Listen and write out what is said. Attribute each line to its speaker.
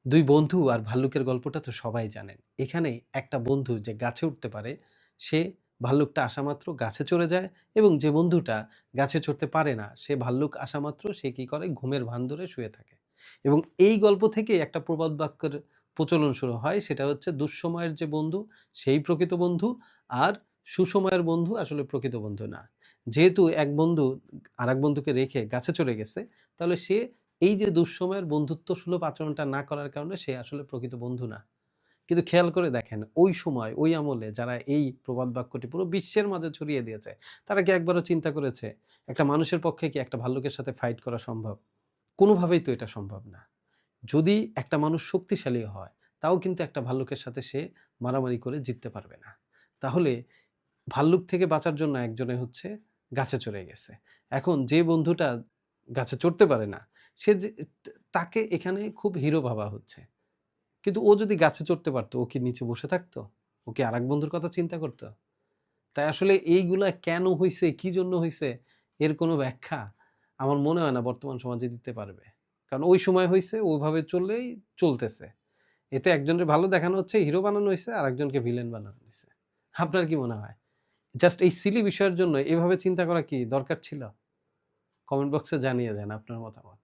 Speaker 1: ২ বন্ধু আর ভাল্লুকের গল্পটা তো সবাই জানেন। এখানে একটা বন্ধু যে গাছে উঠতে পারে, সে ভাল্লুকটা আসামাত্র গাছে চড়ে যায় এবং যে বন্ধুটা গাছে চড়তে পারে না, সে ভাল্লুক আসামাত্র সে কি করে? ঘুমের ভান ধরে শুয়ে থাকে। এবং এই গল্প থেকেই একটা প্রবাদ বাক্যের প্রচলন শুরু হয়। সেটা হচ্ছে দুঃসময়ের যে বন্ধু, সেই প্রকৃত বন্ধু, আর সুসময়ের বন্ধু আসলে প্রকৃত বন্ধু না। যেহেতু এক বন্ধু আরেক বন্ধুকে রেখে গাছে চড়ে গেছে, তাহলে সে এই যে দুঃসময়ের বন্ধুত্বসুলভ আচরণটা না করার কারণে সে আসলে প্রকৃত বন্ধু না। কিন্তু খেয়াল করে দেখেন ওই সময় ওই আমলে যারা এই প্রবাদ বাক্যটি পুরো বিশ্বের মাঝে ছড়িয়ে দিয়েছে, তারা কি একবারও চিন্তা করেছে একটা মানুষের পক্ষে কি একটা ভাল্লুকের সাথে ফাইট করা সম্ভব? কোনোভাবেই তো এটা সম্ভব না। যদি একটা মানুষ শক্তিশালী হয়, তাও কিন্তু একটা ভাল্লুকের সাথে সে মারামারি করে জিততে পারবে না। তাহলে ভাল্লুক থেকে বাঁচার জন্য একজনে হচ্ছে গাছে চড়ে গেছে। এখন যে বন্ধুটা গাছে চড়তে পারে না, সে যে তাকে এখানে খুব হিরো ভাবা হচ্ছে। কিন্তু ও যদি গাছে চড়তে পারত, ও কি নিচে বসে থাকতো? ও কি আরেক বন্ধুর কথা চিন্তা করত? তাই আসলে এইগুলা কেন হইছে, কি জন্য হইছে, এর কোনো ব্যাখ্যা আমার মনে হয় না বর্তমান সমাজে দিতে পারবে। কারণ ওই সময় হইছে, ওইভাবে চললেই চলতেছে। এতে একজনের ভালো দেখানো হচ্ছে, হিরো বানানো হইছে, আরেকজনকে ভিলেন বানানো হইছে। আপনার কি মনে হয়? জাস্ট এই সিলি বিষয়ের জন্য এভাবে চিন্তা করা কি দরকার ছিল? কমেন্ট বক্সে জানিয়ে যান আপনার মতামত।